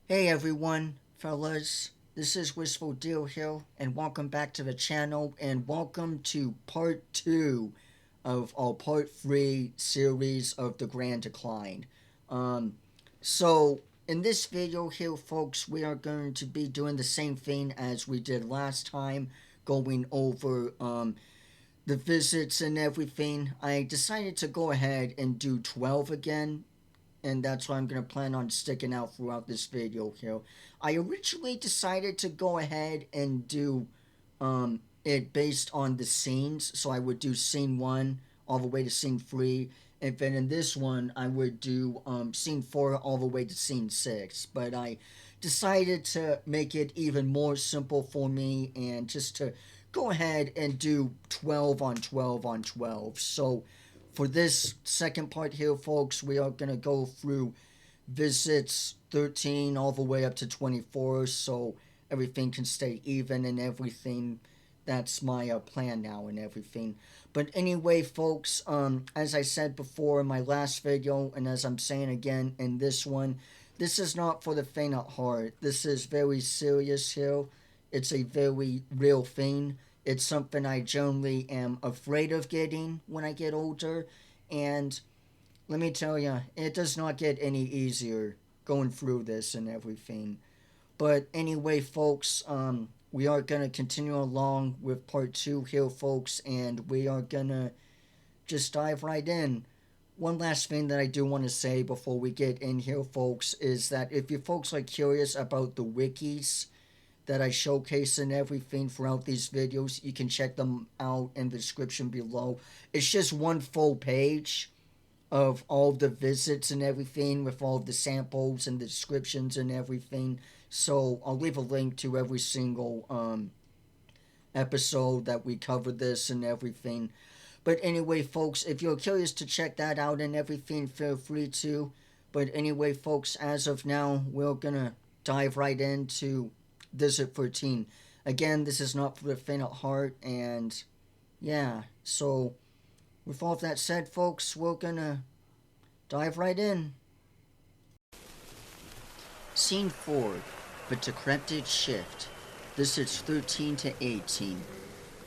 Hey everyone, fellas, this is Wistful Deal Hill, and welcome back to the channel, and welcome to part 2 of our part 3 series of The Grand Decline. Um, so, in this video here, folks, we are going to be doing the same thing as we did last time, going over the visits and everything. I decided to go ahead and do 12 again, and that's why I'm going to plan on sticking out throughout this video here. I originally decided to go ahead and do it based on the scenes, so I would do scene 1 all the way to scene 3, and then in this one I would do scene 4 all the way to scene 6, but I decided to make it even more simple for me and just to go ahead and do 12 on 12 on 12. So for this second part here, folks, we are going to go through visits 13 all the way up to 24, so everything can stay even and everything. That's my plan now and everything. But anyway, folks, as I said before in my last video, and as I'm saying again in this one, this is not for the faint of heart. This is very serious here. It's a very real thing. It's something I generally am afraid of getting when I get older. And let me tell you, it does not get any easier going through this and everything. But anyway, folks, we are going to continue along with part 2 here, folks. And we are going to just dive right in. One last thing that I do want to say before we get in here, folks, is that if you folks are curious about the wikis that I showcase and everything throughout these videos, you can check them out in the description below. It's just one full page of all the visits and everything with all the samples and the descriptions and everything. So I'll leave a link to every single episode that we cover this and everything. But anyway, folks, if you're curious to check that out and everything, feel free to. But anyway, folks, as of now, we're gonna dive right into Visit 13. Again, this is not for the faint of heart, and yeah, so with all of that said, folks, we're gonna dive right in. Scene 4, The Decrepit Shift. Visits 13 to 18.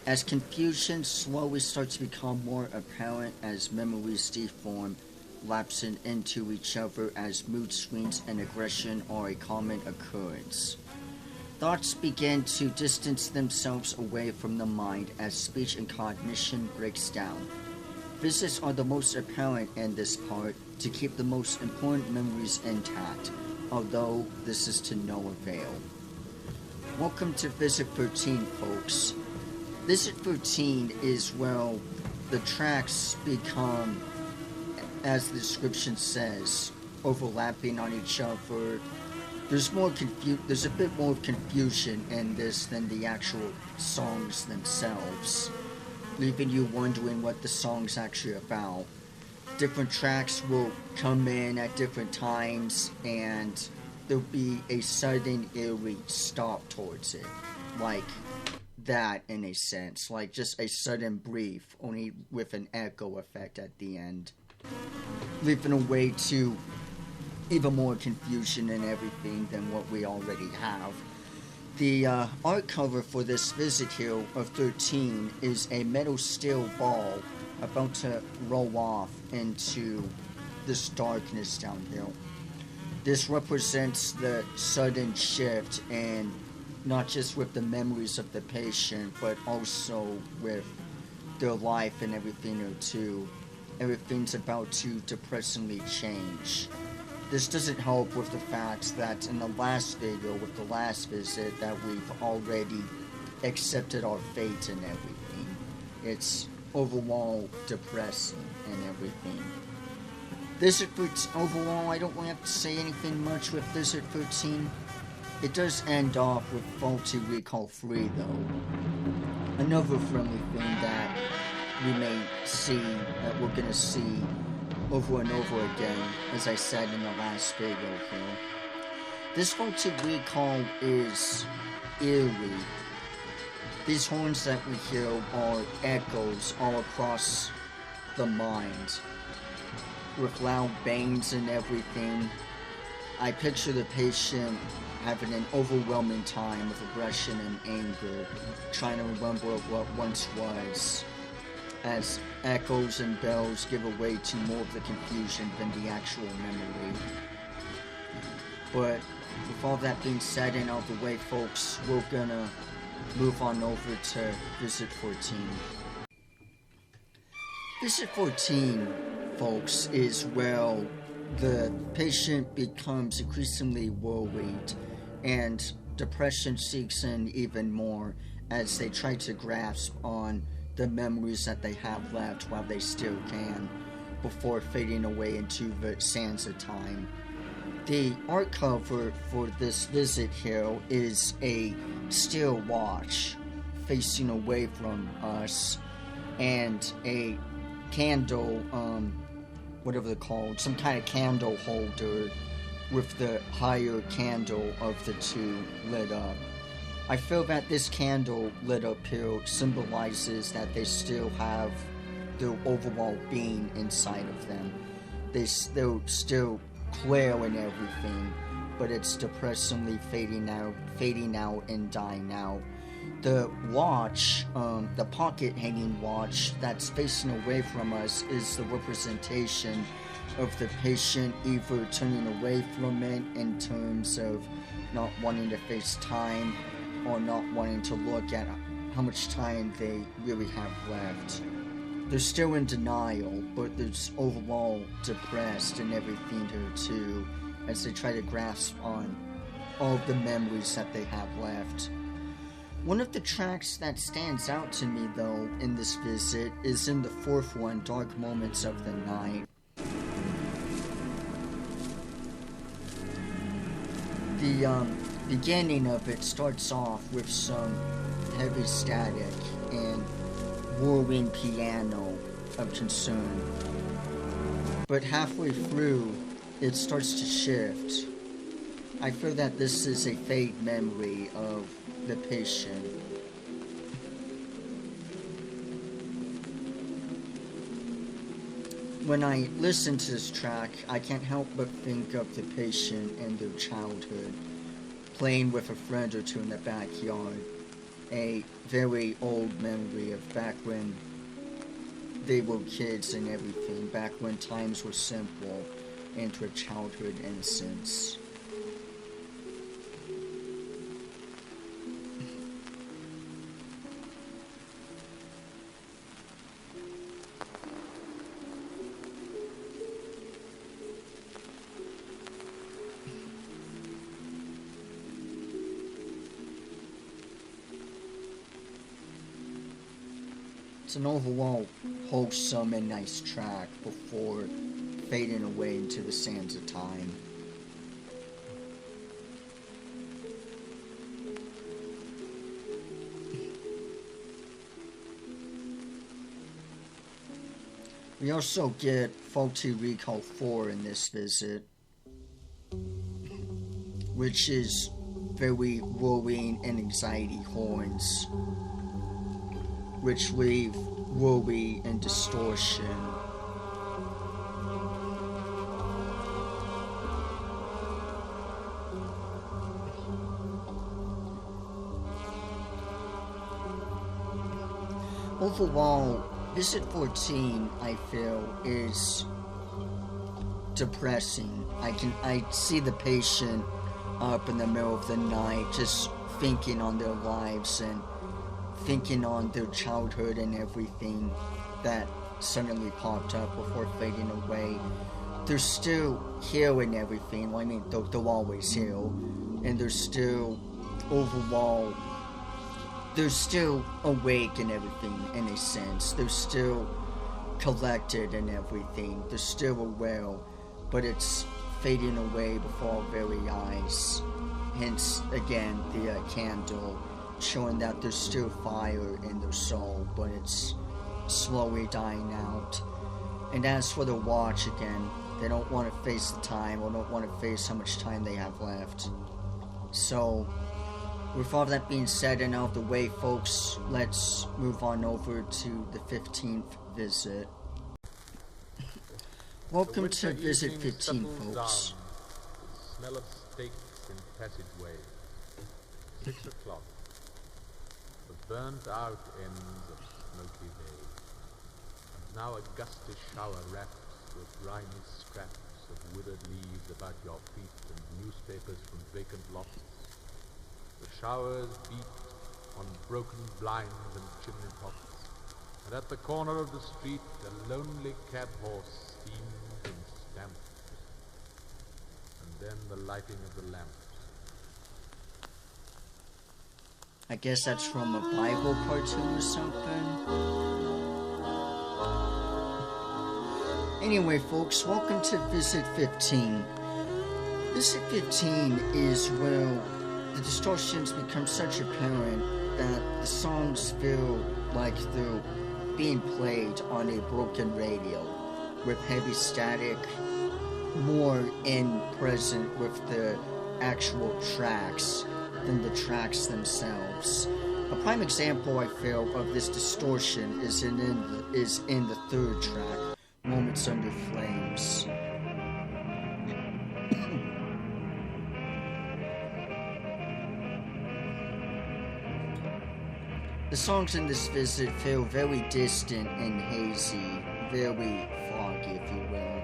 As confusion slowly starts to become more apparent as memories deform, lapsing into each other as mood swings and aggression are a common occurrence. Thoughts begin to distance themselves away from the mind as speech and cognition breaks down. Visits are the most apparent in this part to keep the most important memories intact, although this is to no avail. Welcome to Visit 13, folks. Visit 13 is where the tracks become, as the description says, overlapping on each other. There's a bit more confusion in this than the actual songs themselves, leaving you wondering what the song's actually about. Different tracks will come in at different times, and there'll be a sudden eerie stop towards it, like that in a sense, like just a sudden brief, only with an echo effect at the end, leaving a way to even more confusion and everything than what we already have. The art cover for this visit here of 13 is a metal steel ball about to roll off into this darkness down here. This represents the sudden shift, and not just with the memories of the patient, but also with their life and everything here too. Everything's about to depressingly change. This doesn't help with the fact that in the last video, with the last visit, that we've already accepted our fate and everything. It's overall depressing and everything. Visit 13, overall, I don't really have to say anything much with Visit 13. It does end off with Faulty Recall 3, though. Another friendly thing that we may see, that we're gonna see over and over again, as I said in the last video here. This Faulty Recall is eerie. These horns that we hear are echoes all across the mind, with loud bangs and everything. I picture the patient having an overwhelming time of aggression and anger, trying to remember what once was, as echoes and bells give away to more of the confusion than the actual memory. But with all that being said and out of the way, folks, we're gonna move on over to Visit 14. Visit 14, folks, is where the patient becomes increasingly worried and depression seeks in even more as they try to grasp on the memories that they have left while they still can before fading away into the sands of time. The art cover for this visit here is a still watch facing away from us and a candle, whatever they're called, some kind of candle holder with the higher candle of the two lit up. I feel that this candle lit up here symbolizes that they still have their overall being inside of them. They're still clear and everything, but it's depressingly fading out and dying out. The watch, the pocket hanging watch that's facing away from us is the representation of the patient either turning away from it in terms of not wanting to face time or not wanting to look at how much time they really have left. They're still in denial, but they're overall depressed and everything here too, as they try to grasp on all the memories that they have left. One of the tracks that stands out to me, though, in this visit is in the fourth one, Dark Moments of the Night. The beginning of it starts off with some heavy static and whirring piano of concern. But halfway through, it starts to shift. I feel that this is a vague memory of the patient. When I listen to this track, I can't help but think of the patient and their childhood, playing with a friend or two in the backyard. A very old memory of back when they were kids and everything, back when times were simple and to a childhood innocence. It's an overall wholesome and nice track before fading away into the sands of time. We also get Faulty Recall 4 in this visit, which is very worrying and anxiety horns, which leave worry and distortion. Overall, Visit 14, I feel, is depressing. I see the patient up in the middle of the night just thinking on their lives and thinking on their childhood and everything that suddenly popped up before fading away. They're still here and everything. Well, I mean, they're always here. And they're still, overall, they're still awake and everything, in a sense. They're still collected and everything. They're still aware. But it's fading away before our very eyes. Hence, again, the candle, showing that there's still fire in their soul, but it's slowly dying out. And as for the watch, again, they don't want to face the time, or don't want to face how much time they have left. So, with all that being said and out of the way, folks, let's move on over to the 15th visit. Welcome to Visit 15, folks. smell of steaks in passageways. 6 o'clock. The burnt-out ends of smoky bay. And now a gusty shower wraps with grimy scraps of withered leaves about your feet and newspapers from vacant lots. The showers beat on broken blinds and chimney pots, and at the corner of the street a lonely cab horse steams and stamps, and then the lighting of the lamps. I guess that's from a Bible cartoon or something. Anyway, folks, welcome to Visit 15. Visit 15 is where the distortions become such apparent that the songs feel like they're being played on a broken radio, with heavy static more in present with the actual tracks than the tracks themselves. A prime example, I feel, of this distortion is in the third track, Moments Under Flames. The songs in this visit feel very distant and hazy, very foggy, if you will.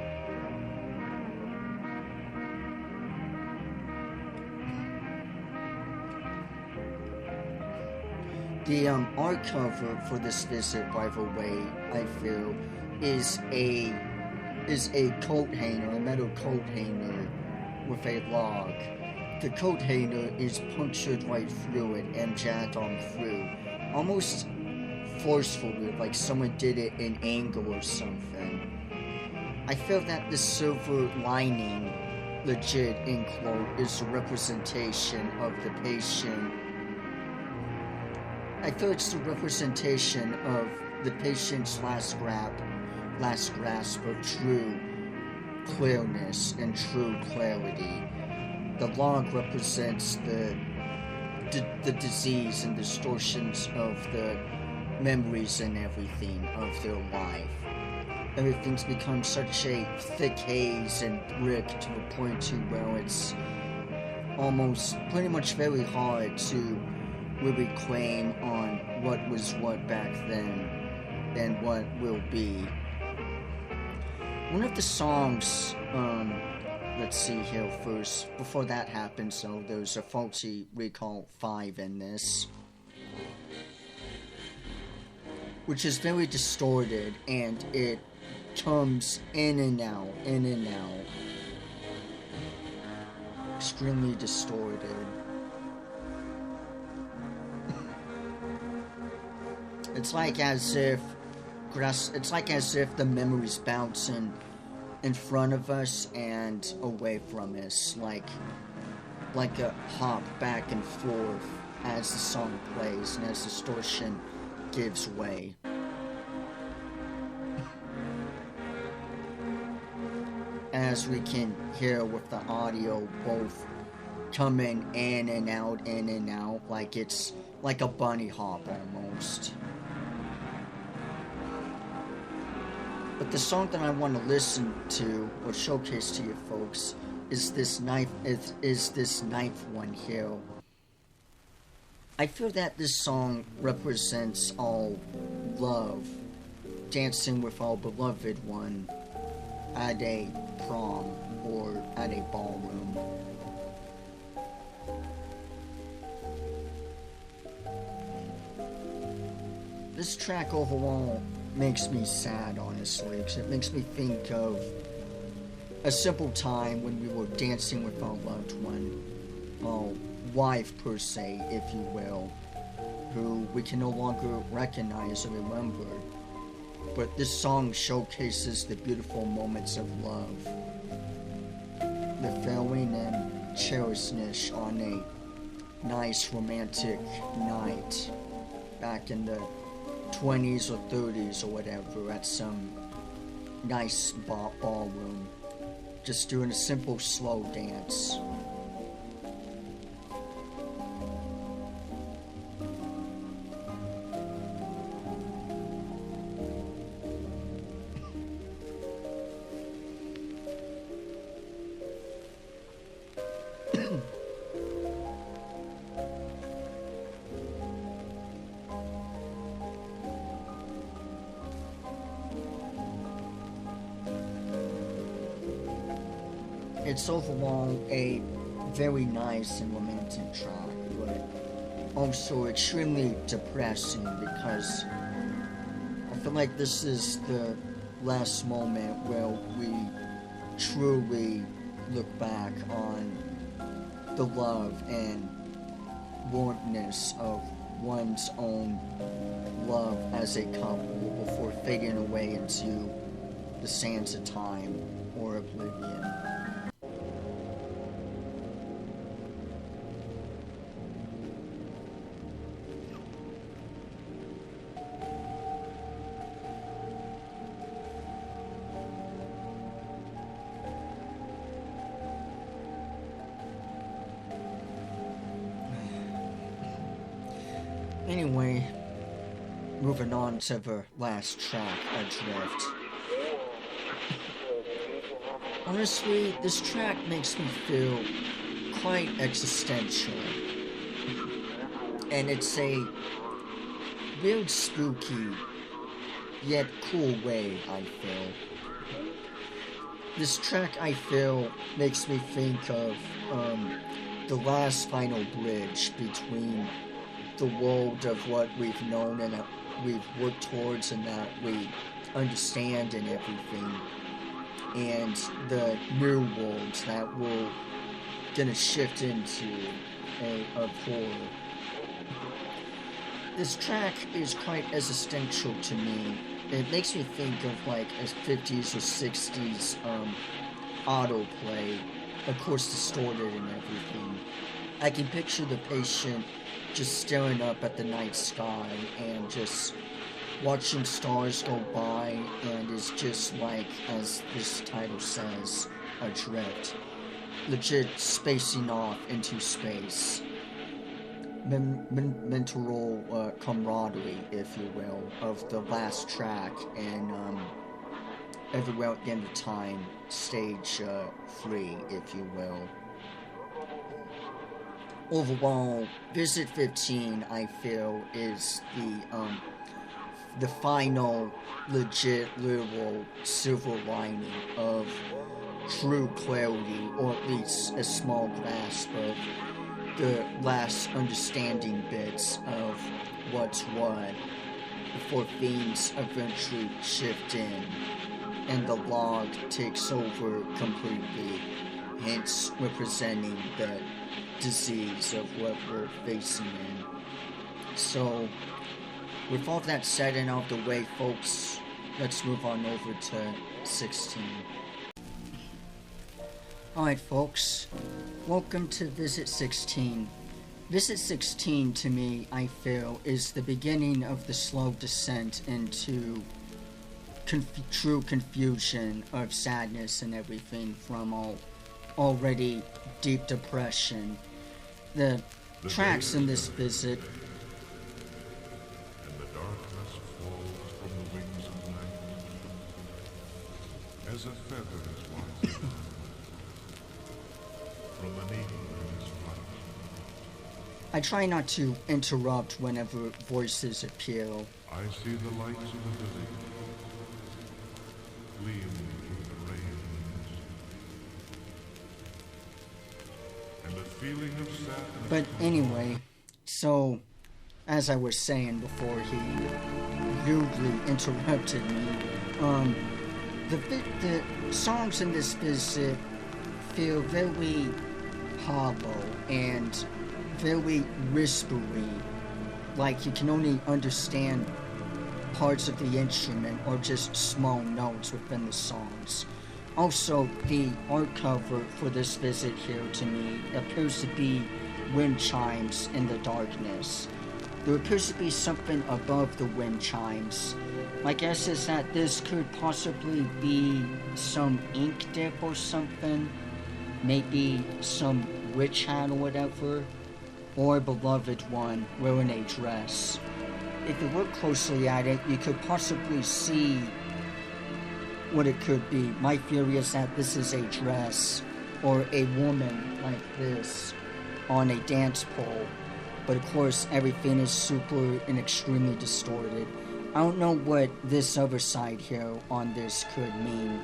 The art cover for this visit, by the way, I feel, is a coat hanger, a metal coat hanger with a log. The coat hanger is punctured right through it and jagged on through, almost forcefully, like someone did it in angle or something. I feel that the silver lining, legit in quote, is a representation of the patient. I feel it's the representation of the patient's last grasp of true clearness and true clarity. The log represents the disease and distortions of the memories and everything of their life. Everything's become such a thick haze and brick to the point to where it's almost pretty much very hard to really claim on what was what back then and what will be. One of the songs, let's see here first, before that happens, so there's a faulty recall 5 in this, which is very distorted, and it comes in and out, extremely distorted. It's like as if the memories bouncing in front of us and away from us, like a hop back and forth as the song plays and as distortion gives way. As we can hear with the audio both coming in and out, like it's like a bunny hop almost. But the song that I want to listen to or showcase to you folks is this ninth one here. I feel that this song represents all love, dancing with our beloved one at a prom or at a ballroom. This track overall makes me sad, honestly, because it makes me think of a simple time when we were dancing with our loved one, our wife per se, if you will, who we can no longer recognize or remember. But this song showcases the beautiful moments of love, the feeling and cherishedness on a nice romantic night back in the 20s or 30s or whatever at some nice ballroom, just doing a simple slow dance. it's overall a very nice and romantic track, but also extremely depressing because I feel like this is the last moment where we truly look back on the love and warmness of one's own love as a couple before fading away into the sands of time or oblivion. Anyway, moving on to the last track, Adrift. Honestly, this track makes me feel quite existential. And it's a weird, spooky, yet cool way, I feel. This track, I feel, makes me think of the last final bridge between the world of what we've known and that we've worked towards and that we understand and everything, and the new worlds that we're gonna shift into of horror. This track is quite existential to me. It makes me think of like a 50s or 60s autoplay, of course distorted and everything. I can picture the patient just staring up at the night sky and just watching stars go by, and is just like, as this title says, adrift. Legit spacing off into space. Mental camaraderie, if you will, of the last track, and everywhere at the end of time, stage free, if you will. Overall, Visit 15, I feel, is the final, legit, literal silver lining of true clarity, or at least a small grasp of the last understanding bits of what's what, before things eventually shift in, and the log takes over completely, hence representing the disease of what we're facing in. So, with all that said and out of the way, folks, let's move on over to 16. Alright, folks, welcome to Visit 16. Visit 16, to me, I feel, is the beginning of the slow descent into true confusion of sadness and everything from already deep depression. The tracks in this visit and the darkness falls from the wings of night as a feather is wise from an eagle in his flight. I try not to interrupt whenever voices appear. I see the lights of the village gleam through the rains, and a feeling of sadness. But anyway, so as I was saying before he rudely interrupted me, the songs in this visit feel very hollow and very whispery, like you can only understand parts of the instrument or just small notes within the songs. Also, the art cover for this visit here to me appears to be wind chimes in the darkness. There appears to be something above the wind chimes. My guess is that this could possibly be some ink dip or something, maybe some witch hat or whatever, or a beloved one wearing a dress. If you look closely at it, you could possibly see what it could be. My theory is that this is a dress or a woman like this on a dance pole. But of course, everything is super and extremely distorted. I don't know what this other side here on this could mean.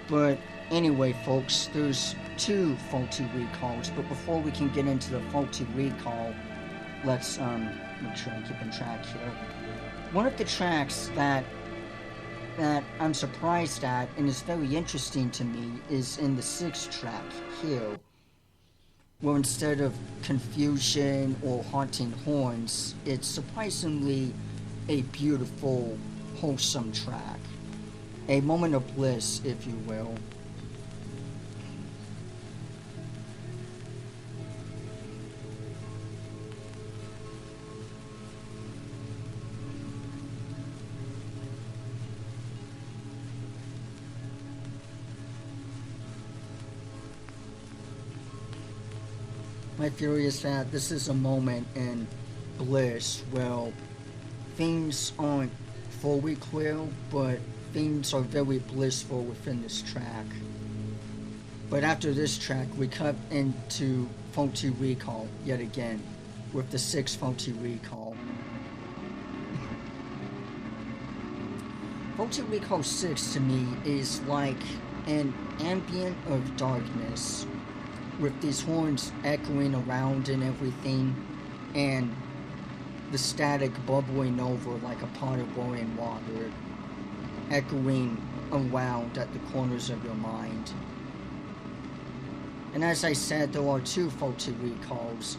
But Anyway, folks, there's 2 faulty recalls, but before we can get into the faulty recall, let's make sure I'm keeping track here. One of the tracks that I'm surprised at and is very interesting to me is in the 6th track here, where instead of confusion or haunting horns, it's surprisingly a beautiful, wholesome track. A moment of bliss, if you will. My theory is that this is a moment in bliss. Well, things aren't fully clear, but things are very blissful within this track. But after this track, we cut into faulty recall yet again, with the 6th faulty recall. Faulty recall 6 to me is like an ambient of darkness, with these horns echoing around and everything, and the static bubbling over like a pot of boiling water, echoing around at the corners of your mind. And as I said, there are 2 faulty recalls.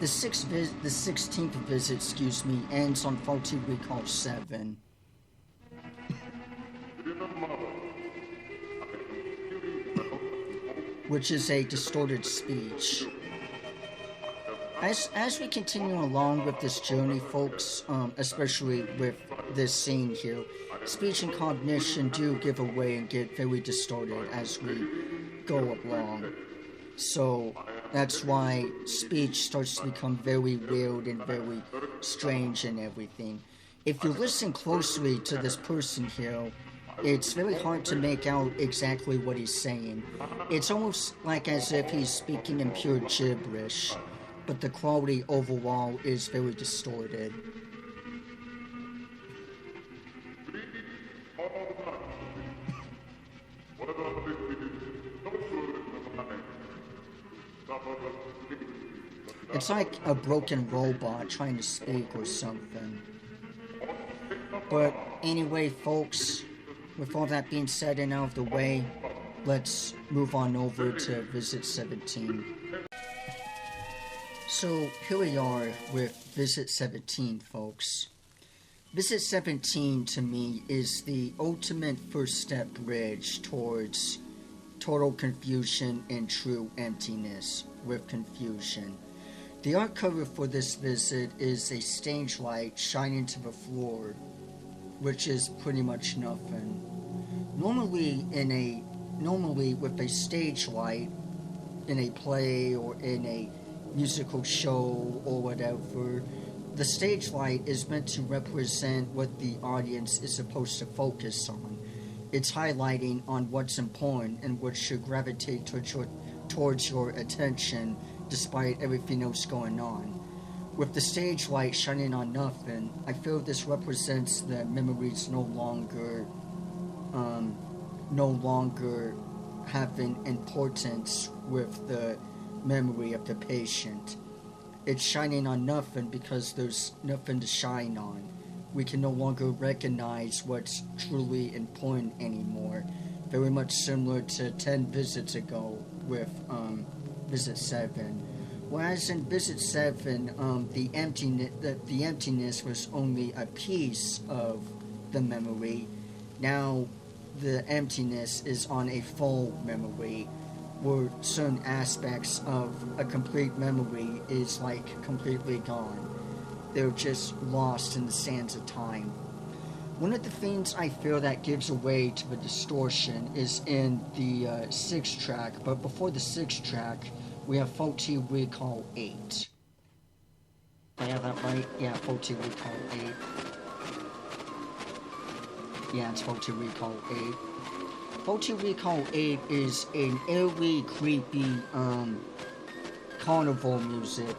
The 16th visit, ends on faulty recall 7. Which is a distorted speech. As we continue along with this journey, folks, especially with this scene here, speech and cognition do give away and get very distorted as we go along. So that's why speech starts to become very weird and very strange and everything. If you listen closely to this person here, it's very hard to make out exactly what he's saying. It's almost like as if he's speaking in pure gibberish, but the quality overall is very distorted. It's like a broken robot trying to speak or something. But anyway, folks, with all that being said and out of the way, let's move on over to Visit 17. So here we are with Visit 17, folks. Visit 17 to me is the ultimate first step bridge towards total confusion and true emptiness with confusion. The art cover for this visit is a stage light shining to the floor, which is pretty much nothing. Normally with a stage light in a play or in a musical show or whatever, the stage light is meant to represent what the audience is supposed to focus on. It's highlighting on what's important and what should gravitate towards your attention despite everything else going on. With the stage light shining on nothing, I feel this represents that memories no longer having importance with the memory of the patient. It's shining on nothing because there's nothing to shine on. We can no longer recognize what's truly important anymore. Very much similar to 10 visits ago with Visit 7. Whereas in Visit 7, the emptiness was only a piece of the memory. Now the emptiness is on a full memory, where certain aspects of a complete memory is like completely gone. They're just lost in the sands of time. One of the things I feel that gives away to the distortion is in the 6th track, but before the 6th track, we have faulty recall 8. Did I have that right? Yeah, faulty recall 8. Yeah, it's faulty recall 8. Faulty recall 8 is an eerie, creepy, carnival music,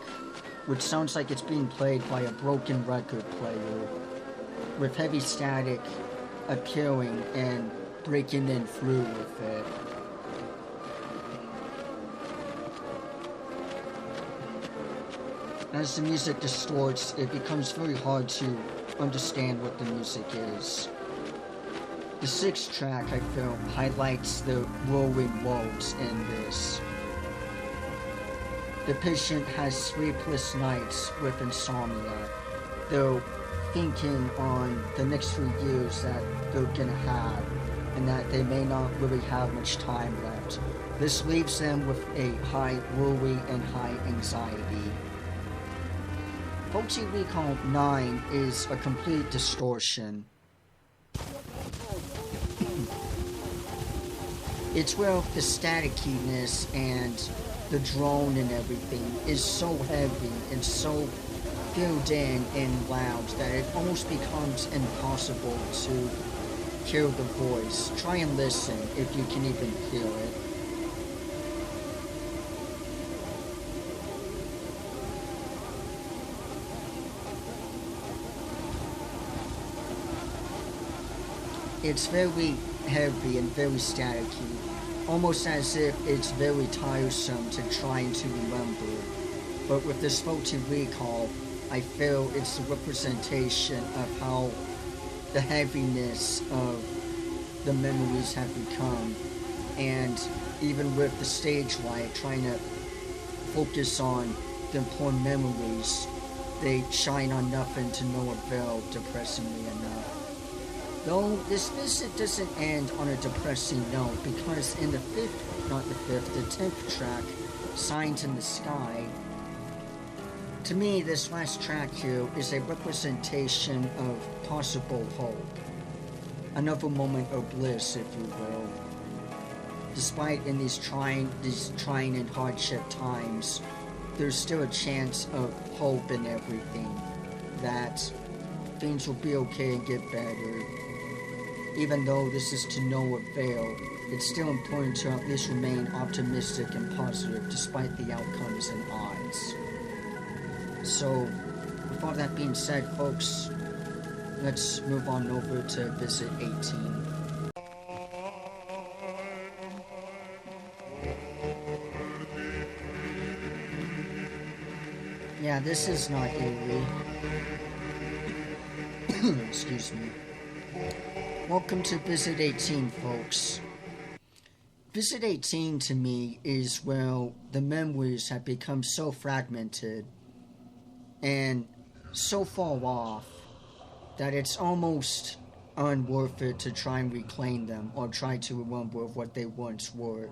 which sounds like it's being played by a broken record player, with heavy static appearing and breaking in through with it. As the music distorts, it becomes very hard to understand what the music is. The sixth track, I feel, highlights the rolling woes in this. The patient has sleepless nights with insomnia, though thinking on the next few years that they're gonna have, and that they may not really have much time left. This leaves them with a high worry and high anxiety. Faulty Recall 9 is a complete distortion. It's where the staticiness and the drone and everything is so heavy and so filled in and loud that it almost becomes impossible to hear the voice. Try and listen if you can even hear it. It's very heavy and very staticky, almost as if it's very tiresome to try to remember. But with this faulty recall, I feel it's a representation of how the heaviness of the memories have become. And even with the stage light trying to focus on the important memories, they shine on nothing to no avail, depressingly enough. Though this visit doesn't end on a depressing note, because in the 10th track, Signs in the Sky, to me this last track here is a representation of possible hope. Another moment of bliss, if you will. Despite in these trying and hardship times, there's still a chance of hope in everything, that things will be okay and get better. Even though this is to no avail, it's still important to at least remain optimistic and positive despite the outcomes and odds. So, with all that being said, folks, let's move on over to visit 18. Yeah, this is not eerie. Excuse me. Welcome to Visit 18, folks. Visit 18 to me is where the memories have become so fragmented and so far off that it's almost unworth it to try and reclaim them or try to remember what they once were.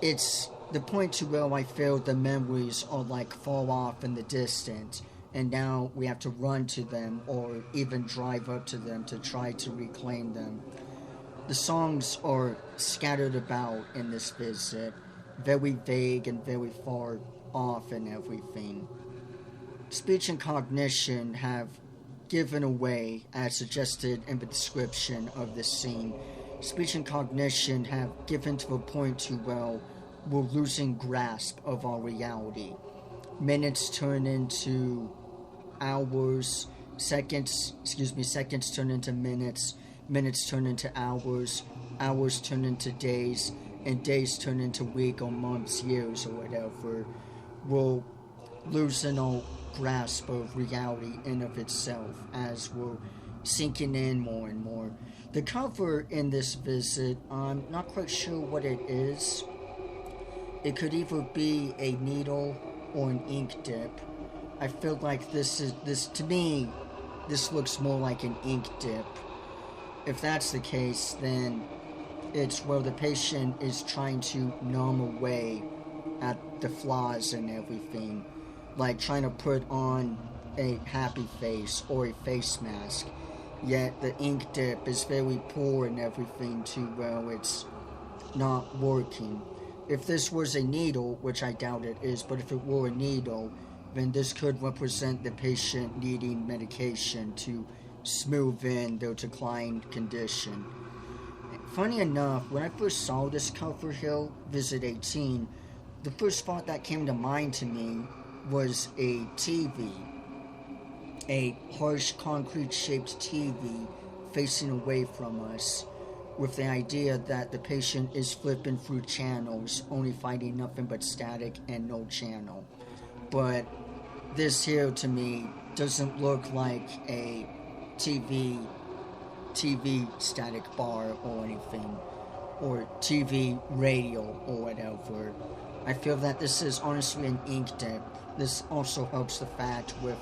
It's the point to where I feel the memories are like far off in the distance, and now we have to run to them or even drive up to them to try to reclaim them. The songs are scattered about in this visit, very vague and very far off and everything. Speech and cognition have given away, as suggested in the description of this scene. Speech and cognition have given to a point to where we're losing grasp of our reality. Minutes turn into hours, seconds turn into minutes, minutes turn into hours, hours turn into days, and days turn into weeks or months, years, or whatever. We're losing our grasp of reality in of itself as we're sinking in more and more. The cover in this visit, I'm not quite sure what it is. It could either be a needle or an ink dip. I feel like this to me, this looks more like an ink dip. If that's the case, then it's where the patient is trying to numb away at the flaws and everything, like trying to put on a happy face or a face mask, yet the ink dip is very poor and everything to where it's not working. If this was a needle, which I doubt it is, but if it were a needle, then this could represent the patient needing medication to smooth in their declined condition. Funny enough, when I first saw this cover here, Visit 18, the first thought that came to mind to me was a TV. A harsh, concrete-shaped TV facing away from us, with the idea that the patient is flipping through channels, only finding nothing but static and no channel. But this here to me doesn't look like a TV static bar or anything, or TV radio or whatever. I feel that this is honestly an ink dip. This also helps the fact with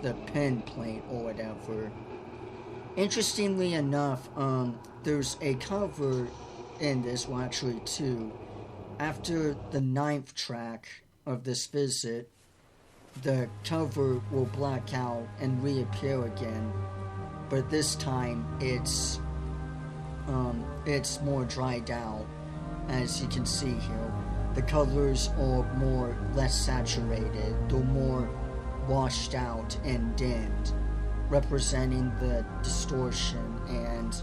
the pen plate or whatever. Interestingly enough, there's a cover in this, well actually two. After the 9th track of this visit, the cover will black out and reappear again, but this time it's more dried out. As you can see here, the colors are less saturated, they're more washed out and dimmed, representing the distortion and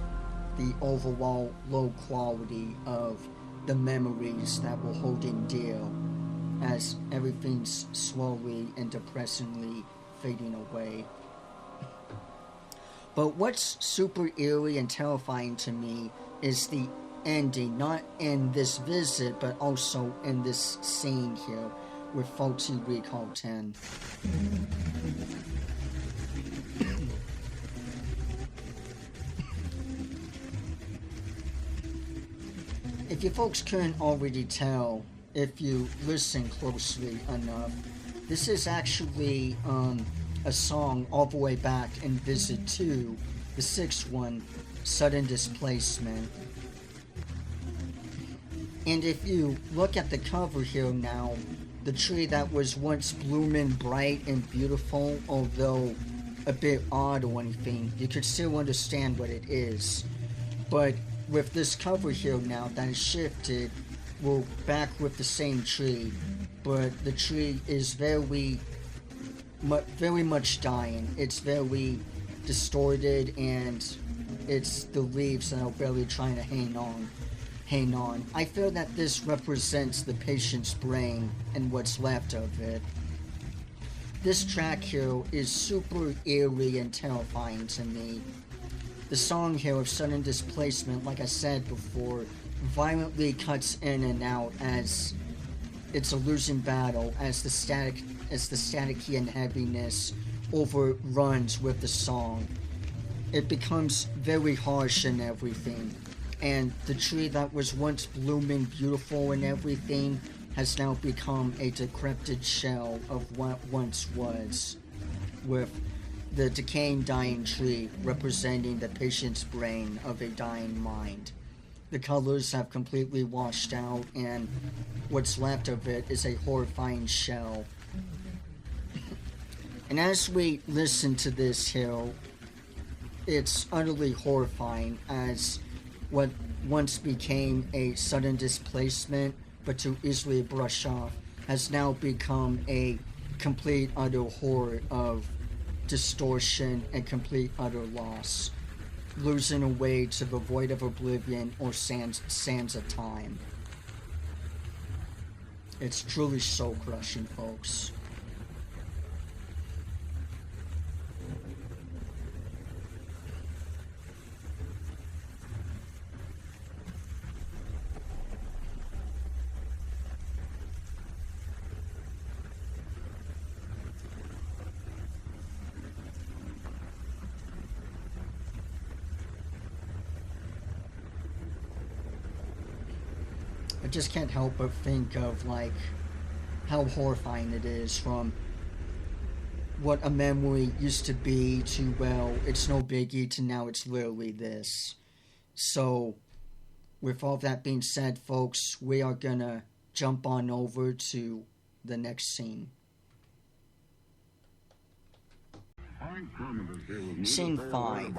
the overall low quality of the memories that we're holding dear, as everything's slowly and depressingly fading away. But what's super eerie and terrifying to me is the ending, not in this visit, but also in this scene here with Faulty Recall 10. If you folks couldn't already tell, if you listen closely enough, this is actually a song all the way back in Visit 2, the 6th one, Sudden Displacement. And if you look at the cover here now, the tree that was once blooming bright and beautiful, although a bit odd or anything, you could still understand what it is. But with this cover here now that is shifted, we're back with the same tree, but the tree is very much dying. It's very distorted, and it's the leaves that are barely trying to hang on. I feel that this represents the patient's brain and what's left of it. This track here is super eerie and terrifying to me. The song here of Sudden Displacement, like I said before, violently cuts in and out as it's a losing battle, as the staticky and heaviness overruns with the song. It becomes very harsh and everything, and the tree that was once blooming beautiful and everything has now become a decrepit shell of what once was, with the decaying dying tree representing the patient's brain of a dying mind. The colors have completely washed out, and what's left of it is a horrifying shell. And as we listen to this here, it's utterly horrifying, as what once became a sudden displacement, but to easily brush off, has now become a complete utter horror of distortion and complete utter loss, losing away to the void of oblivion or sands of time. It's truly soul crushing, folks. I just can't help but think of, like, how horrifying it is, from what a memory used to be to, well, it's no biggie, to now it's literally this. So, with all that being said, folks, we are gonna jump on over to the next scene. Scene 5,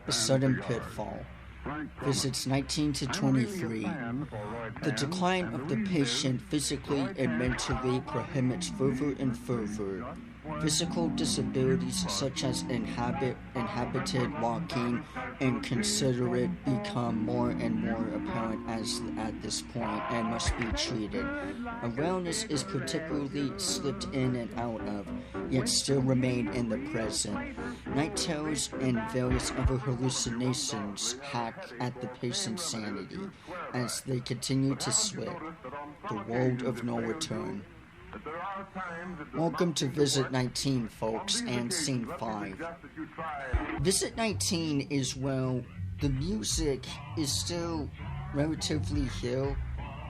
A Sudden Pitfall. Visits 19 to 23. The decline of the patient physically and mentally prohibits further and further. Physical disabilities such as inhabited walking and considerate become more and more apparent at this point and must be treated. Awareness is particularly slipped in and out of, yet still remain in the present. Night terrors and various other hallucinations hack at the patient's sanity as they continue to slip. The world of no return. Welcome to Visit 19, folks, and Scene 5. Visit 19 is, well, the music is still relatively here,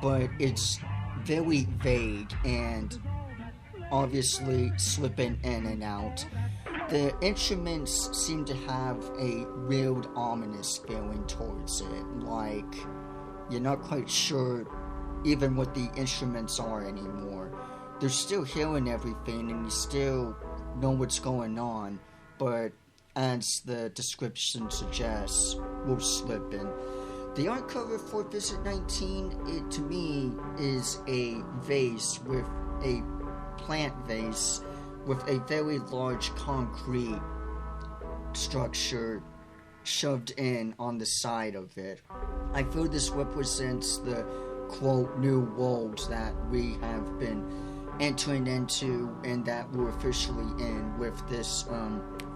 but it's very vague and obviously slipping in and out. The instruments seem to have a weird, ominous feeling towards it, like you're not quite sure even what the instruments are anymore. They're still hearing everything and you still know what's going on, but as the description suggests, we're slipping. The art cover for Visit 19, it to me is a vase with a plant vase with a very large concrete structure shoved in on the side of it. I feel this represents the quote new world that we have been entering into and that we're officially in with this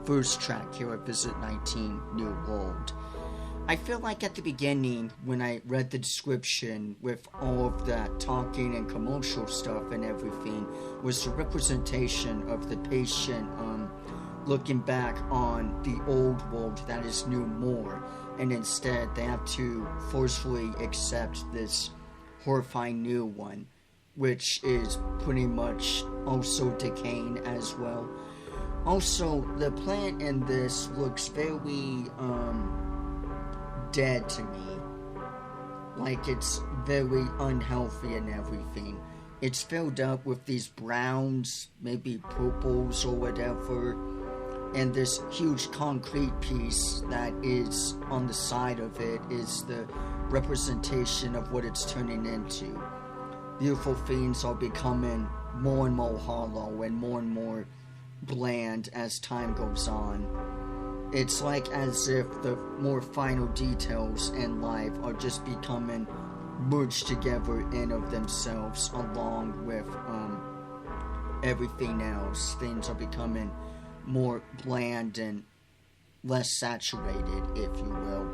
first track here at Visit 19 New World. I feel like at the beginning when I read the description with all of that talking and commercial stuff and everything was the representation of the patient looking back on the old world that is no more, and instead they have to forcefully accept this horrifying new one, which is pretty much also decaying as well. Also, the plant in this looks very dead to me, like it's very unhealthy and everything. It's filled up with these browns, maybe purples or whatever, and this huge concrete piece that is on the side of it is the representation of what it's turning into. Beautiful things are becoming more and more hollow and more bland as time goes on. It's like as if the more final details in life are just becoming merged together in of themselves along with everything else. Things are becoming more bland and less saturated, if you will.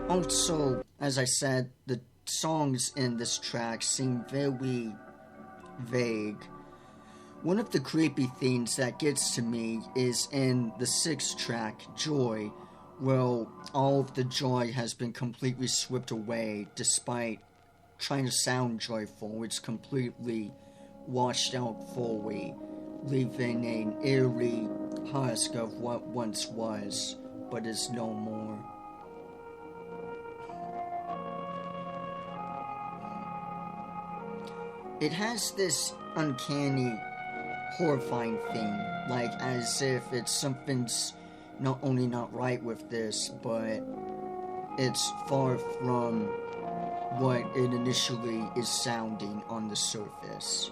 Also, as I said, the songs in this track seem very vague. One of the creepy things that gets to me is in the 6th track, Joy. Well, all of the joy has been completely swept away despite trying to sound joyful. It's completely washed out fully, leaving an eerie husk of what once was, but is no more. It has this uncanny, horrifying thing, like as if it's something's not only not right with this, but it's far from what it initially is sounding on the surface.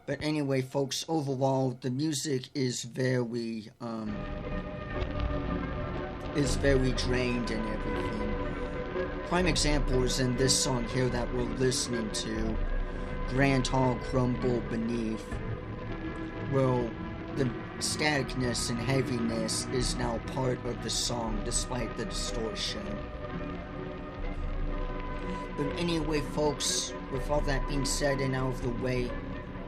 But anyway, folks, overall, the music is very drained and everything. Prime examples in this song here that we're listening to, Grand Hall Crumble Beneath. Well, the staticness and heaviness is now part of the song despite the distortion. But anyway, folks, with all that being said and out of the way,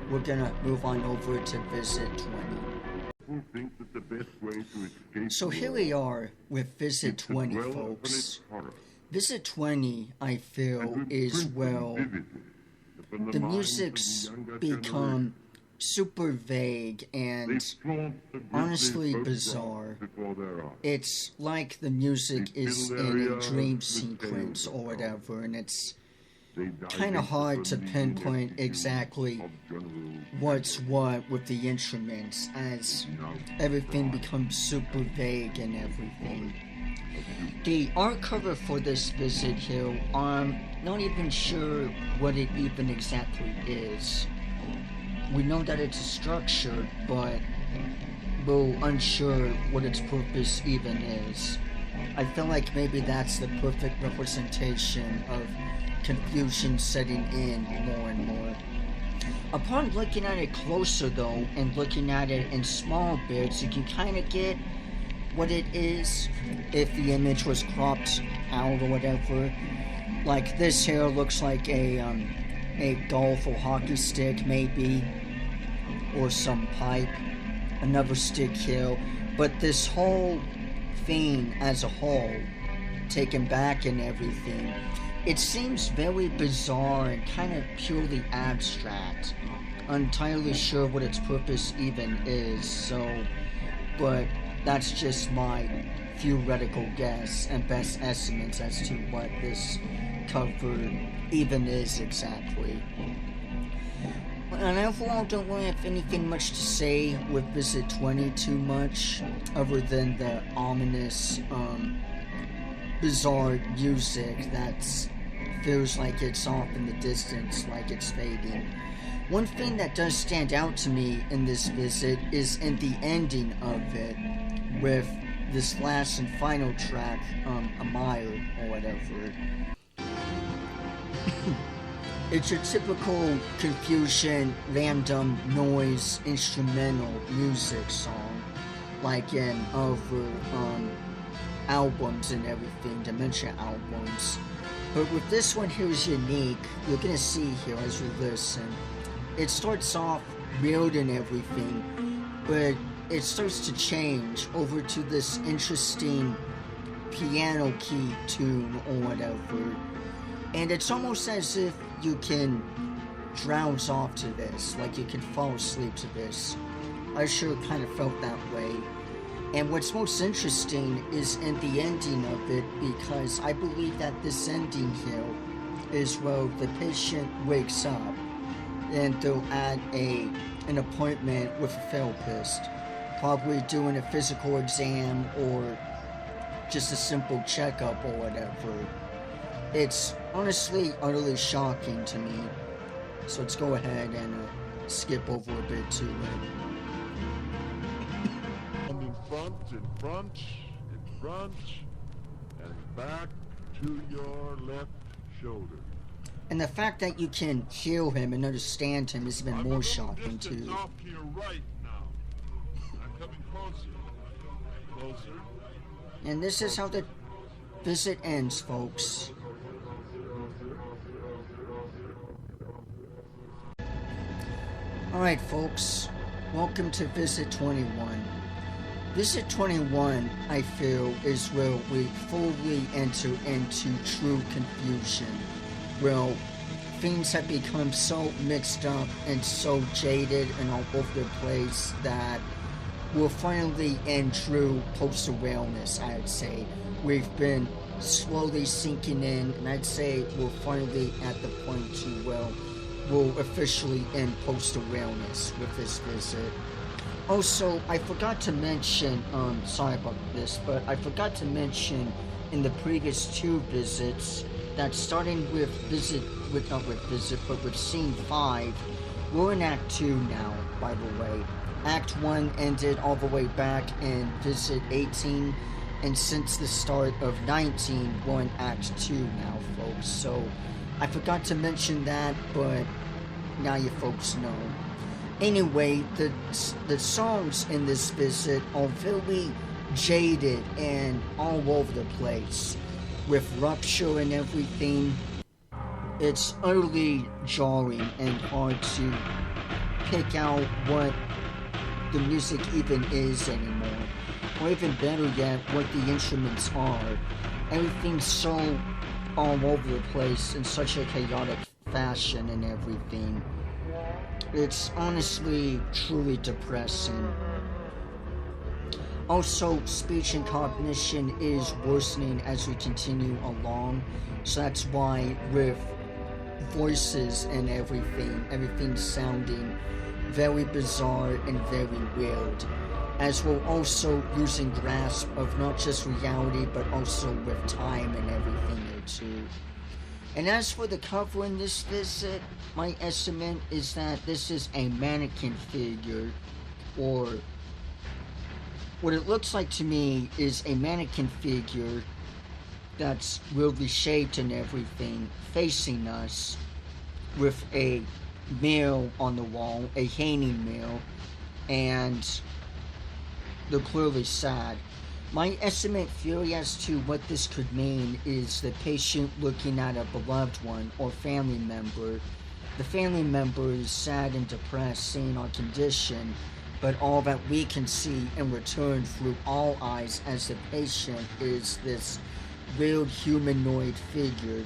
we're gonna move on over to Visit 20. So here we are with Visit 20, folks. Visit 20, I feel, is, well, the music's become super vague and honestly bizarre. It's like the music is in a dream sequence or whatever, and it's kind of hard to pinpoint exactly what's what with the instruments as everything becomes super vague and everything. The art cover for this visit here, I'm not even sure what it even exactly is. We know that it's a structure, but we're unsure what its purpose even is. I feel like maybe that's the perfect representation of confusion setting in more and more. Upon looking at it closer though, and looking at it in small bits, you can kind of get what it is if the image was cropped out or whatever. Like this here looks like a golf or hockey stick maybe, or some pipe, another stick here. But this whole thing as a whole, taken back and everything, it seems very bizarre and kind of purely abstract. Entirely sure what its purpose even is, so, but that's just my theoretical guess and best estimates as to what this cover even is exactly. And overall, don't really have anything much to say with Visit 20 too much, other than the ominous, bizarre music that feels like it's off in the distance, like it's fading. One thing that does stand out to me in this visit is in the ending of it, with this last and final track, Amire, or whatever. It's a typical confusion, random noise, instrumental music song, like in other albums and everything, Dementia albums. But with this one here is unique. You're gonna see here as we listen. It starts off weird and everything, but it starts to change over to this interesting piano key tune or whatever. And it's almost as if you can drowse off to this, like you can fall asleep to this. I sure kind of felt that way. And what's most interesting is in the ending of it, because I believe that this ending here is where the patient wakes up and they'll add an appointment with a therapist, probably doing a physical exam or just a simple checkup or whatever. It's honestly utterly shocking to me. So let's go ahead and skip over a bit to it. In front, and back to your left shoulder. And the fact that you can hear him and understand him is even more shocking too. Off to your right now. I'm coming closer. And this is how the visit ends, folks. Alright, folks. Welcome to Visit 21. Visit 21, I feel, is where we fully enter into true confusion. Well, things have become so mixed up and so jaded and all over the place that we're finally in true post-awareness, I'd say. We've been slowly sinking in, and I'd say we're finally at the point to, well, we're officially in post-awareness with this visit. Also, I forgot to mention, sorry about this, but I forgot to mention in the previous two visits that starting with with scene 5, we're in Act 2 now, by the way. Act 1 ended all the way back in visit 18, and since the start of 19, we're in Act 2 now, folks. So, I forgot to mention that, but now you folks know. Anyway, the songs in this visit are very jaded and all over the place, with rupture and everything. It's utterly jarring and hard to pick out what the music even is anymore, or even better yet, what the instruments are. Everything's so all over the place in such a chaotic fashion and everything. It's honestly truly depressing. Also, speech and cognition is worsening as we continue along, so that's why with voices and everything's sounding very bizarre and very weird, as we're also losing grasp of not just reality but also with time and everything here too. And as for the cover in this visit, my estimate is that this is a mannequin figure, or what it looks like to me is a mannequin figure that's weirdly shaped and everything, facing us with a mirror on the wall, a hanging mirror, and they're clearly sad. My estimate theory as to what this could mean is the patient looking at a beloved one or family member. The family member is sad and depressed, seeing our condition, but all that we can see in return through all eyes as the patient is this weird humanoid figure.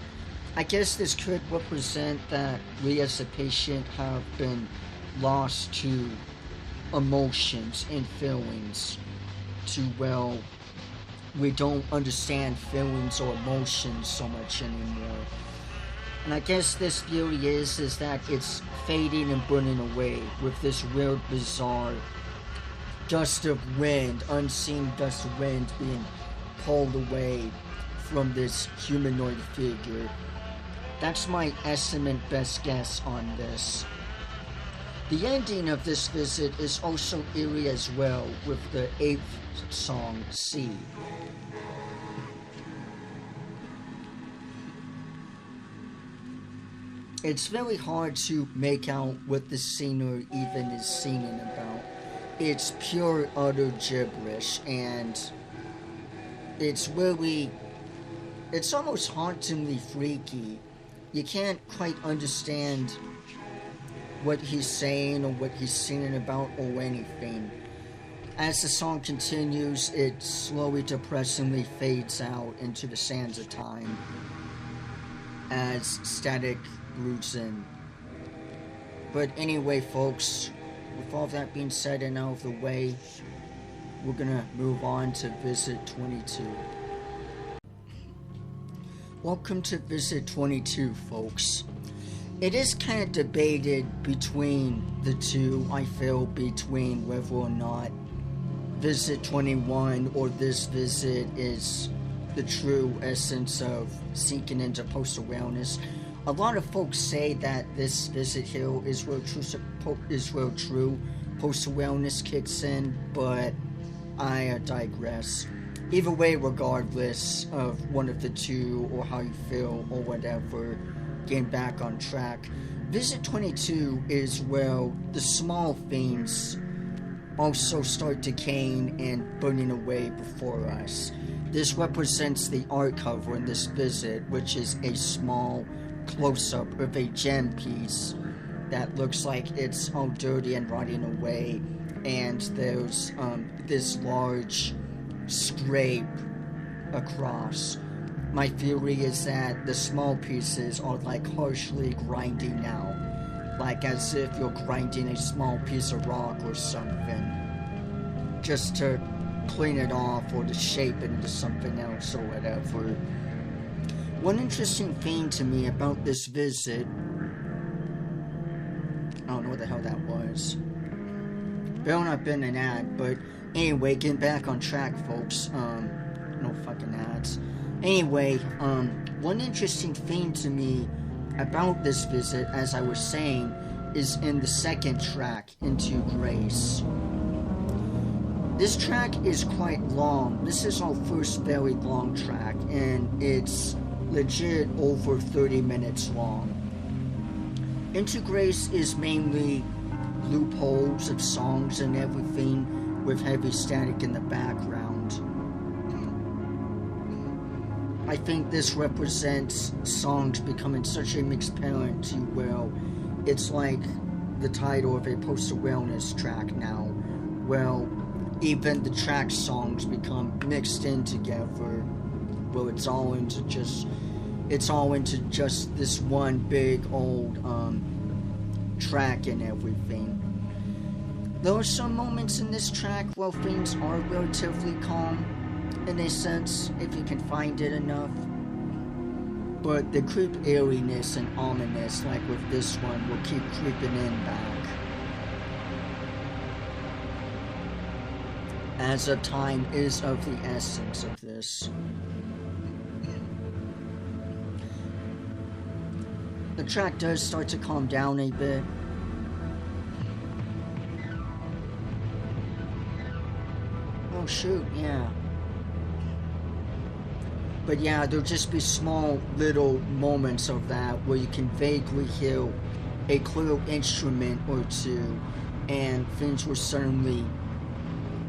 I guess this could represent that we as a patient have been lost to emotions and feelings, to, well, we don't understand feelings or emotions so much anymore. And I guess this theory is that it's fading and burning away with this weird, bizarre gust of wind, unseen gust of wind being pulled away from this humanoid figure. That's my estimate best guess on this. The ending of this visit is also eerie as well, with the 8th song, C. It's very hard to make out what the singer even is singing about. It's pure, utter gibberish, and it's almost hauntingly freaky. You can't quite understand what he's saying or what he's singing about or anything. As the song continues, it slowly, depressingly fades out into the sands of time as static broods in. But anyway, folks, with all that being said and out of the way, we're gonna move on to Visit 22. Welcome to Visit 22, folks. It is kind of debated between the two, I feel, between whether or not Visit 21 or this visit is the true essence of sinking into post-awareness. A lot of folks say that this visit here is where true post-awareness kicks in, but I digress. Either way, regardless of one of the two or how you feel or whatever, getting back on track, Visit 22 is where the small things also start decaying and burning away before us. This represents the art cover in this visit, which is a small close-up of a gem piece that looks like it's all dirty and rotting away, and there's this large scrape across. My theory is that the small pieces are like harshly grinding out, like as if you're grinding a small piece of rock or something, just to clean it off or to shape it into something else or whatever. One interesting thing to me about this visit, I don't know what the hell that was. Better not been an ad, but anyway, getting back on track, folks. No fucking ads. Anyway, one interesting thing to me about this visit, as I was saying, is in the second track, Into Grace. This track is quite long. This is our first very long track, and it's legit over 30 minutes long. Into Grace is mainly loopholes of songs and everything with heavy static in the background. I think this represents songs becoming such a mixed parent to, well, it's like the title of a post-awareness track now. Well, even the track songs become mixed in together. Well, it's all into just this one big old track and everything. There are some moments in this track where things are relatively calm, in a sense, if you can find it enough. But the creep eeriness and ominous, like with this one, will keep creeping in back. As of time is of the essence of this. The track does start to calm down a bit. Oh shoot, yeah. But yeah, there'll just be small little moments of that where you can vaguely hear a clear instrument or two, and things will suddenly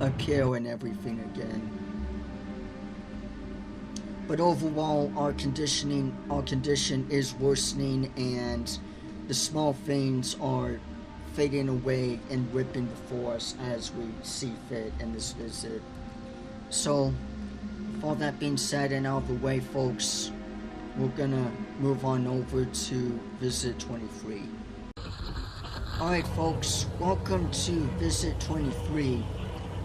appear and everything again. But overall, our condition is worsening, and the small things are fading away and ripping before us as we see fit in this visit. So, with all that being said and out of the way, folks, we're gonna move on over to visit 23. Alright, folks, welcome to visit 23.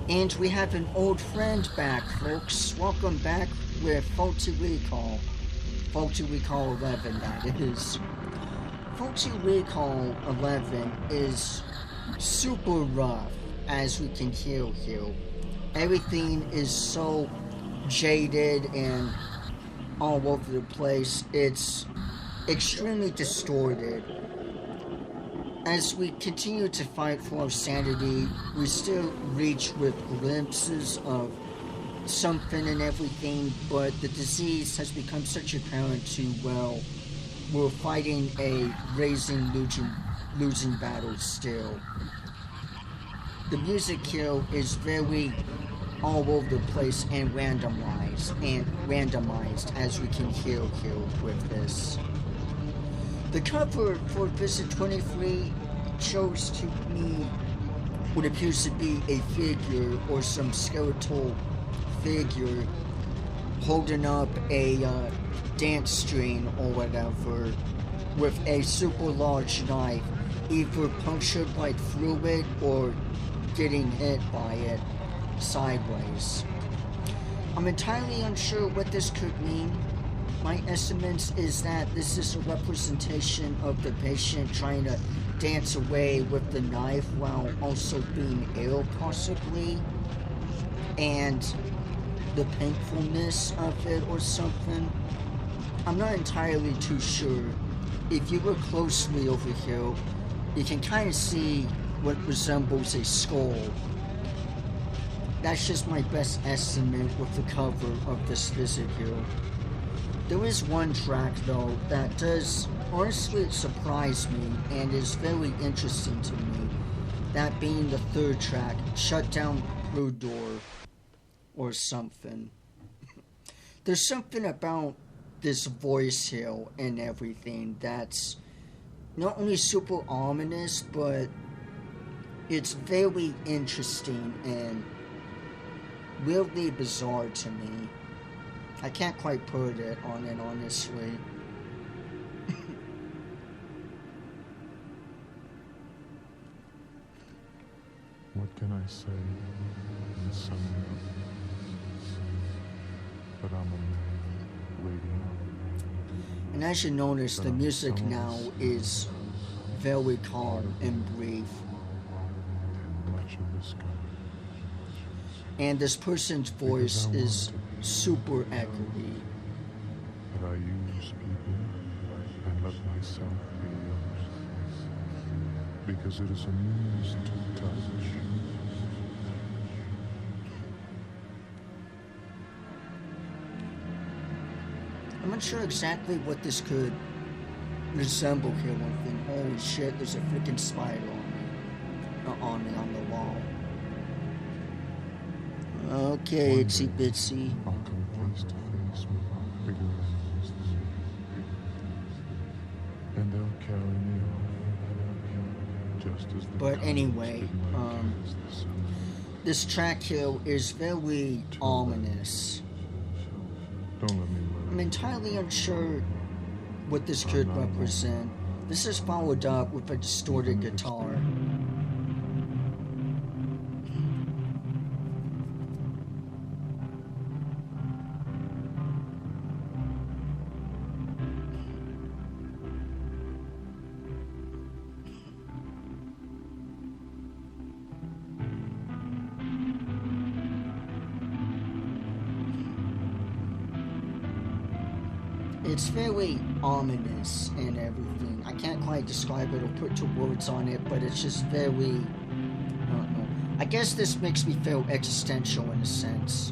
And we have an old friend back, folks. Welcome back with Faulty Recall. Faulty Recall 11, that is. Faulty Recall 11 is super rough, as we can hear here. Everything is so jaded and all over the place. It's extremely distorted. As we continue to fight for our sanity, we still reach with glimpses of something and everything, but the disease has become such apparent to, well, we're fighting a losing battle still. The music here is very all over the place and randomized as we can hear here with this. The cover for Visit 23 shows to me what appears to be a figure or some skeletal figure holding up a dance string or whatever with a super large knife, either punctured right through it or getting hit by it sideways. I'm entirely unsure what this could mean. My estimate is that this is a representation of the patient trying to dance away with the knife while also being ill, possibly, and the painfulness of it or something. I'm not entirely too sure. If you look closely over here, you can kind of see what resembles a skull. That's just my best estimate with the cover of this visit here. There is one track, though, that does honestly surprise me and is very interesting to me. That being the third track, Shut Down Blue Door, or something. There's something about this voice here and everything that's not only super ominous, but it's very interesting and weirdly bizarre to me. I can't quite put it on it, honestly. What can I say in summing up? But I'm a man waiting. And as you notice, the music now is very calm and brief. Much of the sky. And this person's voice is super echoey. But I use people and let myself be used. Because it is a means to touch. I'm not sure exactly what this could resemble here, one thing. Holy shit, there's a freaking spider on the wall. Okay, itsy bitsy. I'll come face to face with my bigger enemies. And they'll carry me off. Just as the But gods anyway, did my cast the sun. this track here is very ominous. Don't let me worry. I'm entirely unsure what this could represent. This is followed up with a distorted guitar. It's very ominous and everything. I can't quite describe it or put two words on it, but it's just very, I don't know. I guess this makes me feel existential in a sense.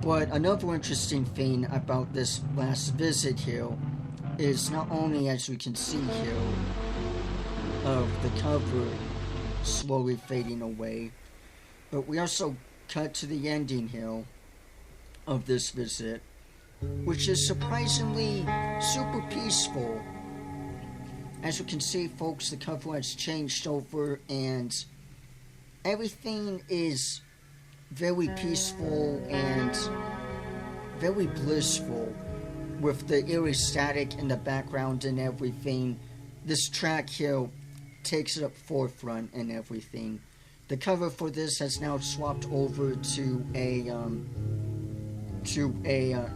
But another interesting thing about this last visit here is not only, as we can see here, of the cover slowly fading away, but we also cut to the ending here, of this visit, which is surprisingly super peaceful. As you can see, folks, the cover has changed over and everything is very peaceful and very blissful with the eerie static in the background and everything. This track here takes it up forefront and everything. The cover for this has now swapped over to a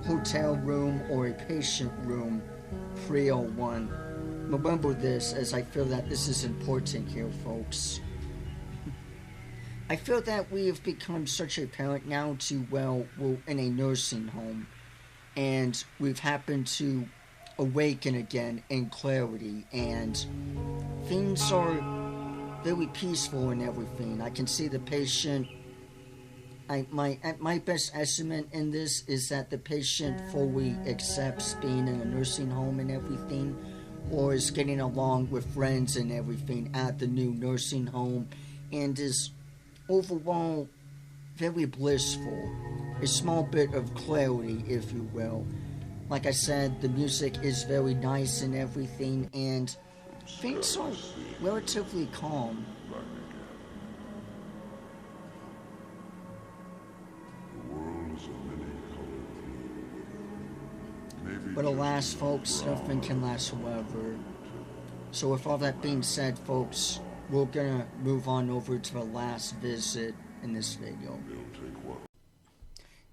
hotel room or a patient room 301. Remember this, as I feel that this is important here, folks. I feel that we have become such a parent now to, well, we're in a nursing home, and we've happened to awaken again in clarity, and things are very peaceful and everything. I can see the patient. My best estimate in this is that the patient fully accepts being in a nursing home and everything, or is getting along with friends and everything at the new nursing home, and is overall very blissful. A small bit of clarity, if you will. Like I said, the music is very nice and everything, and things are relatively calm. But alas, folks, nothing can last forever. So with all that being said, folks, we're gonna move on over to the last visit in this video.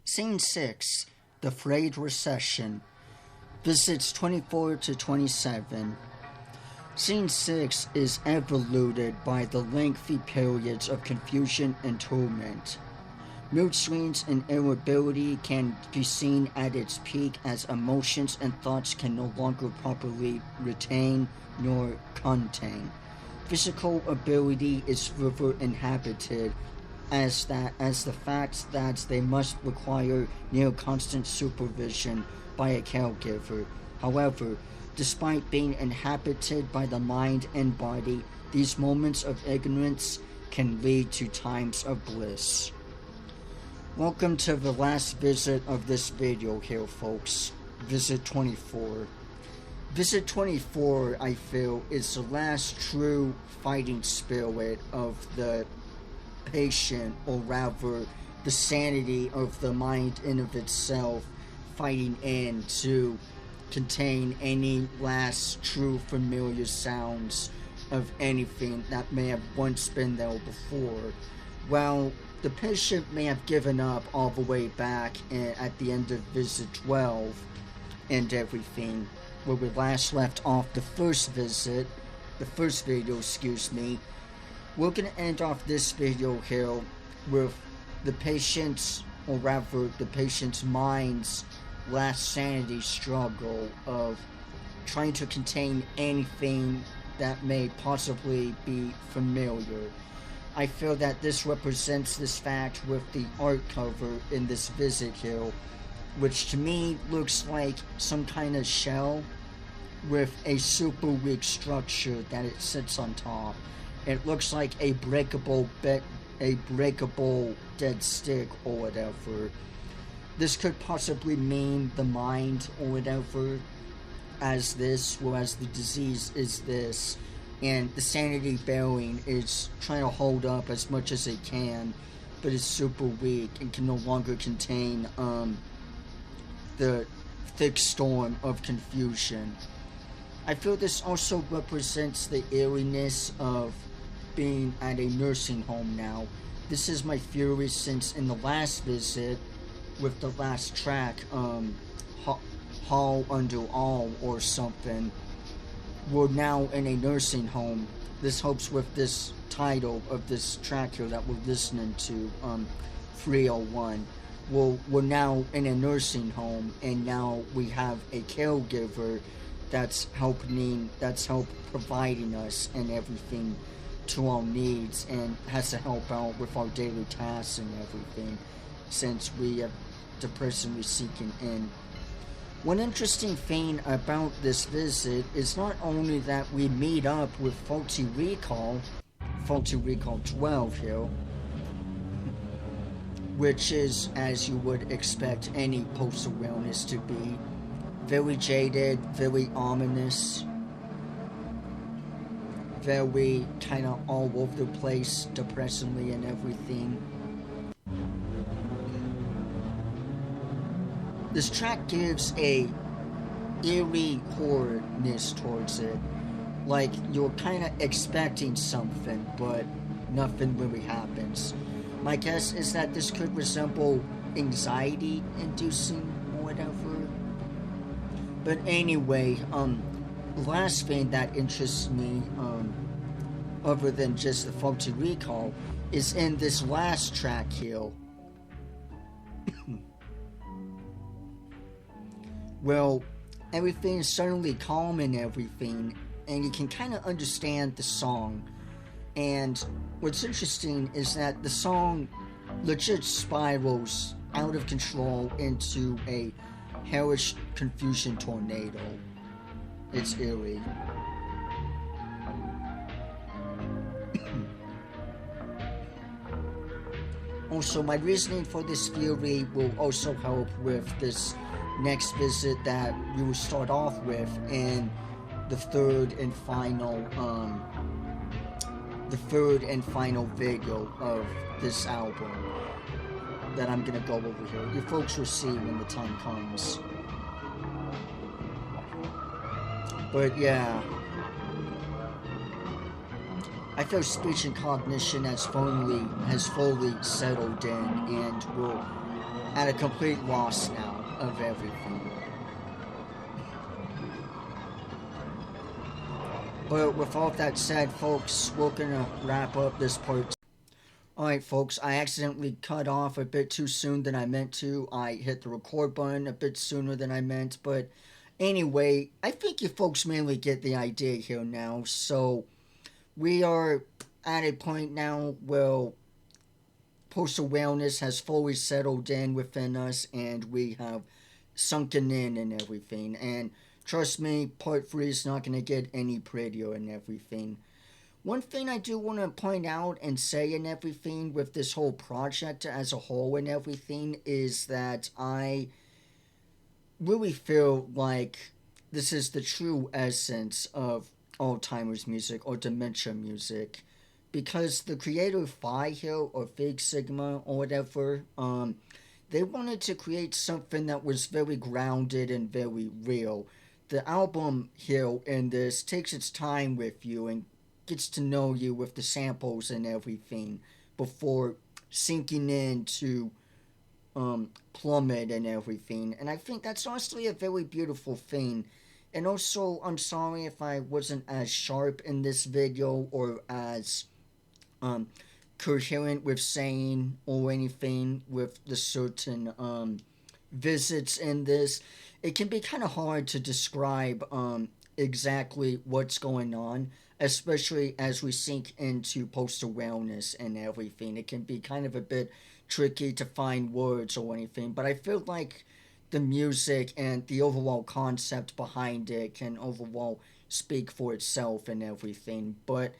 Scene 6, The Frayed Recession. Visits 24 to 27. Scene 6 is evolved by the lengthy periods of confusion and torment. Mood swings and irritability can be seen at its peak as emotions and thoughts can no longer properly retain nor contain. Physical ability is further inhibited as the fact that they must require near constant supervision by a caregiver. However, despite being inhabited by the mind and body, these moments of ignorance can lead to times of bliss. Welcome to the last visit of this video here, folks. Visit 24. Visit 24, I feel, is the last true fighting spirit of the patient, or rather, the sanity of the mind in of itself, fighting in to contain any last true familiar sounds of anything that may have once been there before. Well, the patient may have given up all the way back at the end of visit 12 and everything, where we last left off the first video, We're going to end off this video here with the patient's, or rather the patient's mind's last sanity struggle of trying to contain anything that may possibly be familiar. I feel that this represents this fact with the art cover in this visit here, which to me looks like some kind of shell with a super weak structure that it sits on top. It looks like a breakable dead stick or whatever. This could possibly mean the mind or whatever as this, whereas the disease is this. And the sanity bearing is trying to hold up as much as it can, but it's super weak and can no longer contain the thick storm of confusion. I feel this also represents the eeriness of being at a nursing home now. This is my theory since in the last visit, with the last track, Hall Under All or something, we're now in a nursing home. This helps with this title of this track here that we're listening to, 301. We're now in a nursing home, and now we have a caregiver that's providing us and everything to our needs, and has to help out with our daily tasks and everything, since we have the person we're seeking in. One interesting thing about this visit is not only that we meet up with Faulty Recall 12 here, which is as you would expect any post-awareness to be. Very jaded, very ominous, very kind of all over the place, depressingly and everything. This track gives a eerie horrorness towards it. Like you're kind of expecting something, but nothing really happens. My guess is that this could resemble anxiety inducing or whatever. But anyway, the last thing that interests me, other than just the faulty recall, is in this last track here. Well, everything's suddenly calm and everything, and you can kind of understand the song. And what's interesting is that the song legit spirals out of control into a hellish confusion tornado. It's eerie. Also, my reasoning for this theory will also help with this next visit that we will start off with in the third and final video of this album that I'm gonna go over here. You folks will see when the time comes. But yeah, I feel speech and cognition has fully settled in, and we're at a complete loss now of everything. But with all that said, folks, we're gonna wrap up this part. Alright, folks, I accidentally cut off a bit too soon than I meant to. I hit the record button a bit sooner than I meant, but anyway, I think you folks mainly get the idea here now. So we are at a point now where post-awareness has fully settled in within us, and we have sunken in and everything. And trust me, part 3 is not going to get any prettier and everything. One thing I do want to point out and say and everything with this whole project as a whole and everything is that I really feel like this is the true essence of Alzheimer's music or dementia music, because the creator Phi here, or Fig Sigma or whatever, they wanted to create something that was very grounded and very real. The album here in this takes its time with you and gets to know you with the samples and everything before sinking into plummet and everything. And I think that's honestly a very beautiful thing. And also, I'm sorry if I wasn't as sharp in this video or as coherent with saying or anything with the certain visits in this. It can be kind of hard to describe exactly what's going on, especially as we sink into post-awareness and everything. It can be kind of a bit tricky to find words or anything, but I feel like the music and the overall concept behind it can overall speak for itself and everything. But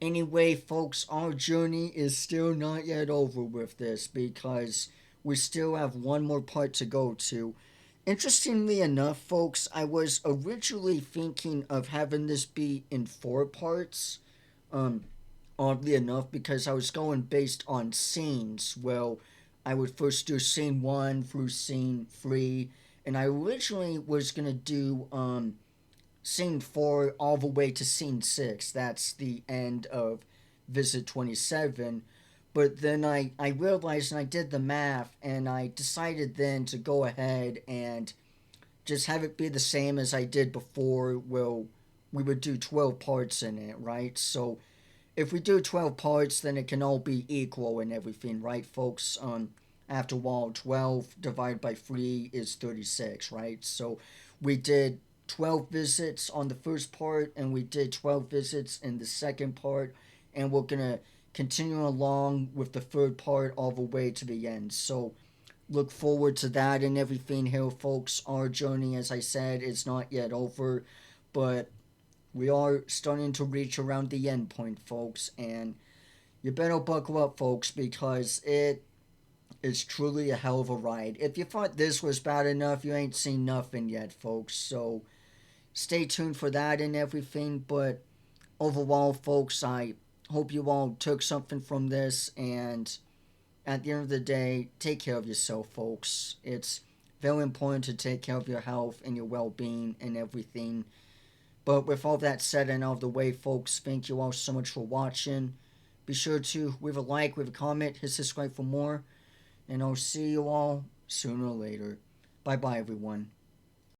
anyway, folks, our journey is still not yet over with this, because we still have one more part to go to. Interestingly enough, folks, I was originally thinking of having this be in 4 parts, oddly enough, because I was going based on scenes. Well, I would first do scene 1 through scene 3, and I originally was going to do scene 4 all the way to scene 6. That's the end of visit 27. But then I realized, and I did the math, and I decided then to go ahead and just have it be the same as I did before. Well, we would do 12 parts in it, right? So if we do 12 parts, then it can all be equal and everything, right, folks? After all, 12 divided by 3 is 36, right? So we did 12 visits on the first part, and we did 12 visits in the second part, and we're going to continue along with the third part all the way to the end. So look forward to that and everything here, folks. Our journey, as I said, is not yet over, but we are starting to reach around the end point, folks, and you better buckle up, folks, because it It's truly a hell of a ride. If you thought this was bad enough, you ain't seen nothing yet, folks. So stay tuned for that and everything. But overall, folks, I hope you all took something from this. And at the end of the day, take care of yourself, folks. It's very important to take care of your health and your well-being and everything. But with all that said and out of the way, folks, thank you all so much for watching. Be sure to leave a like, leave a comment, hit subscribe for more. And I'll see you all sooner or later. Bye-bye, everyone.